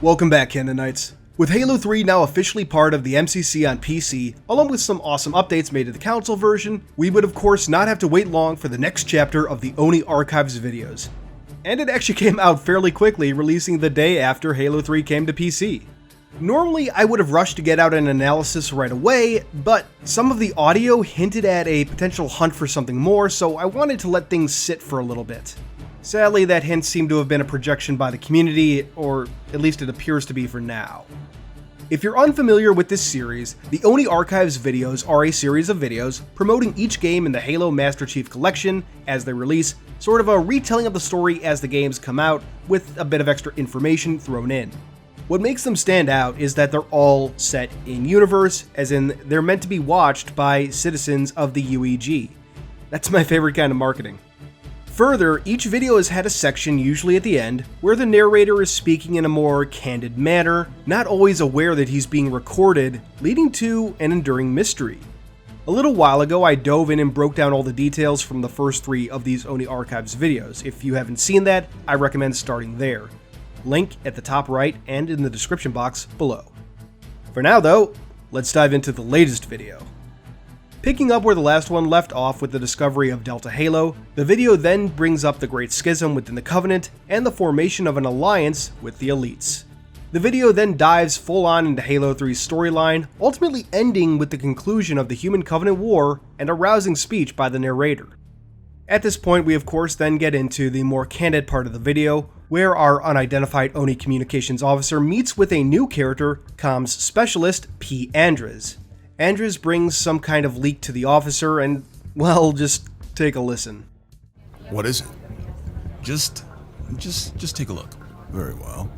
Welcome back, Canonites. With Halo 3 now officially part of the MCC on PC, along with some awesome updates made to the console version, we would of course not have to wait long for the next chapter of the ONI Archives videos. And it actually came out fairly quickly, releasing the day after Halo 3 came to PC. Normally, I would have rushed to get out an analysis right away, but some of the audio hinted at a potential hunt for something more, so I wanted to let things sit for a little bit. Sadly, that hint seemed to have been a projection by the community, or at least it appears to be for now. If you're unfamiliar with this series, the ONI Archives videos are a series of videos promoting each game in the Halo Master Chief Collection as they release, sort of a retelling of the story as the games come out, with a bit of extra information thrown in. What makes them stand out is that they're all set in universe, as in they're meant to be watched by citizens of the UEG. That's my favorite kind of marketing. Further, each video has had a section, usually at the end, where the narrator is speaking in a more candid manner, not always aware that he's being recorded, leading to an enduring mystery. A little while ago, I dove in and broke down all the details from the first 3 of these ONI Archives videos. If you haven't seen that, I recommend starting there. Link at the top right and in the description box below. For now though, let's dive into the latest video. Picking up where the last one left off with the discovery of Delta Halo, the video then brings up the Great Schism within the Covenant and the formation of an alliance with the Elites. The video then dives full on into Halo 3's storyline, ultimately ending with the conclusion of the Human Covenant War and a rousing speech by the narrator. At this point, we of course then get into the more candid part of the video, where our unidentified ONI communications officer meets with a new character, comms specialist P. Andres. Andres brings some kind of leak to the officer and, well, just take a listen. What is it? Just take a look. Very well.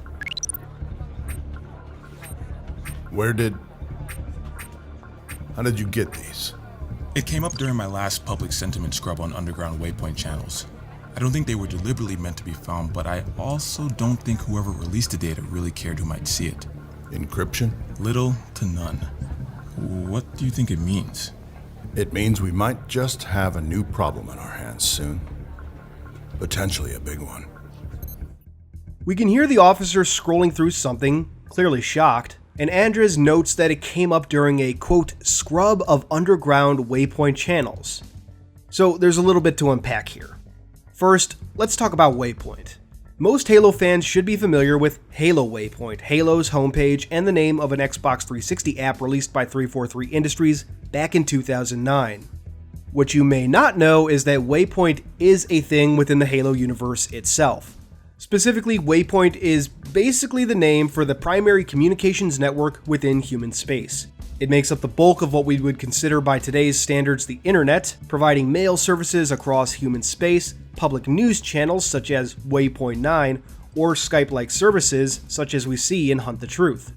How did you get these? It came up during my last public sentiment scrub on underground waypoint channels. I don't think they were deliberately meant to be found, but I also don't think whoever released the data really cared who might see it. Encryption? Little to none. What do you think it means? It means we might just have a new problem in our hands soon. Potentially a big one. We can hear the officer scrolling through something, clearly shocked, and Andres notes that it came up during a, quote, scrub of underground waypoint channels. So there's a little bit to unpack here. First, let's talk about Waypoint. Most Halo fans should be familiar with Halo Waypoint, Halo's homepage and the name of an Xbox 360 app released by 343 Industries back in 2009. What you may not know is that Waypoint is a thing within the Halo universe itself. Specifically, Waypoint is basically the name for the primary communications network within human space. It makes up the bulk of what we would consider by today's standards the internet, providing mail services across human space, public news channels such as Waypoint 9, or Skype-like services such as we see in Hunt the Truth.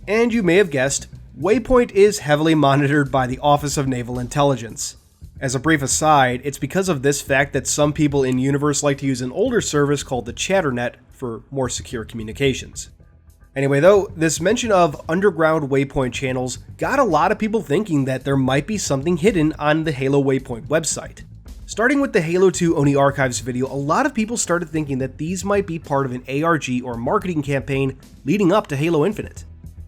And you may have guessed, Waypoint is heavily monitored by the Office of Naval Intelligence. As a brief aside, it's because of this fact that some people in universe like to use an older service called the Chatternet for more secure communications. Anyway though, this mention of underground Waypoint channels got a lot of people thinking that there might be something hidden on the Halo Waypoint website. Starting with the Halo 2 ONI Archives video, a lot of people started thinking that these might be part of an ARG or marketing campaign leading up to Halo Infinite.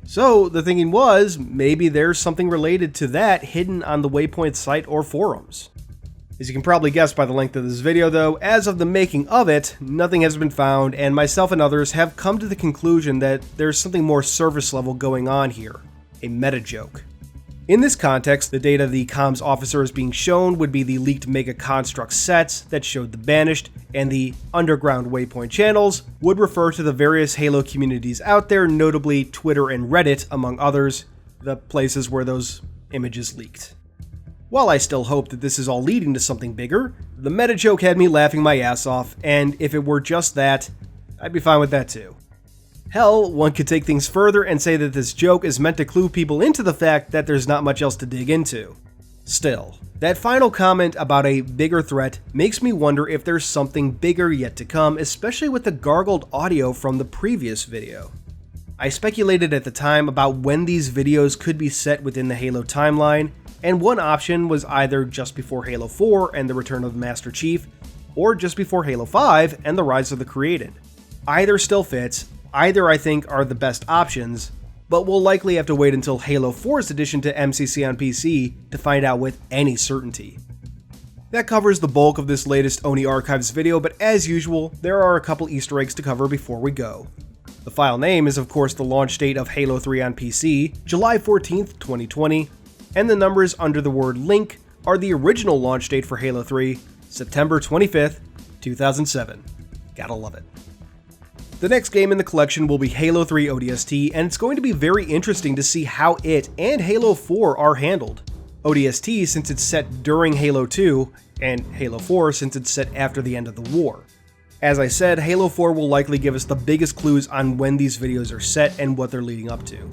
So the thinking was, maybe there's something related to that hidden on the Waypoint site or forums. As you can probably guess by the length of this video though, as of the making of it, nothing has been found, and myself and others have come to the conclusion that there's something more surface level going on here, a meta joke. In this context, the data the comms officer is being shown would be the leaked Mega Construct sets that showed the Banished, and the underground Waypoint channels would refer to the various Halo communities out there, notably Twitter and Reddit, among others, the places where those images leaked. While I still hope that this is all leading to something bigger, the meta joke had me laughing my ass off, and if it were just that, I'd be fine with that too. Hell, one could take things further and say that this joke is meant to clue people into the fact that there's not much else to dig into. Still, that final comment about a bigger threat makes me wonder if there's something bigger yet to come, especially with the gargled audio from the previous video. I speculated at the time about when these videos could be set within the Halo timeline, and one option was either just before Halo 4 and the Return of the Master Chief, or just before Halo 5 and the Rise of the Created. Either still fits, either I think are the best options, but we'll likely have to wait until Halo 4's addition to MCC on PC to find out with any certainty. That covers the bulk of this latest ONI Archives video, but as usual, there are a couple Easter eggs to cover before we go. The file name is of course the launch date of Halo 3 on PC, July 14th, 2020, and the numbers under the word link are the original launch date for Halo 3, September 25th, 2007. Gotta love it. The next game in the collection will be Halo 3 ODST, and it's going to be very interesting to see how it and Halo 4 are handled. ODST since it's set during Halo 2, and Halo 4 since it's set after the end of the war. As I said, Halo 4 will likely give us the biggest clues on when these videos are set and what they're leading up to.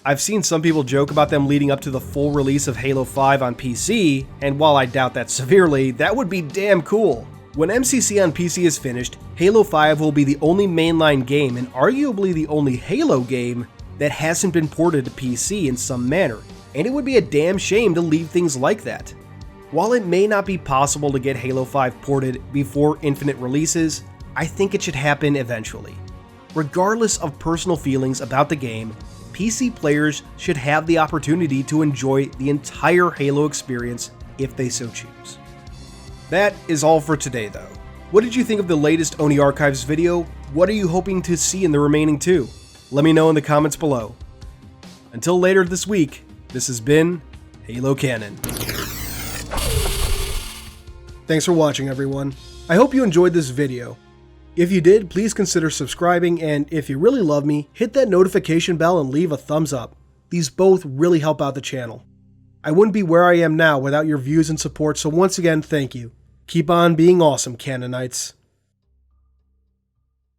I've seen some people joke about them leading up to the full release of Halo 5 on PC, and while I doubt that severely, that would be damn cool. When MCC on PC is finished, Halo 5 will be the only mainline game and arguably the only Halo game that hasn't been ported to PC in some manner, and it would be a damn shame to leave things like that. While it may not be possible to get Halo 5 ported before Infinite releases, I think it should happen eventually. Regardless of personal feelings about the game, PC players should have the opportunity to enjoy the entire Halo experience if they so choose. That is all for today though. What did you think of the latest ONI Archives video? What are you hoping to see in the remaining two? Let me know in the comments below. Until later this week, this has been Halo Canon. Thanks for watching everyone. I hope you enjoyed this video. If you did, please consider subscribing, and if you really love me, hit that notification bell and leave a thumbs up. These both really help out the channel. I wouldn't be where I am now without your views and support, so once again, thank you. Keep on being awesome, Canonites.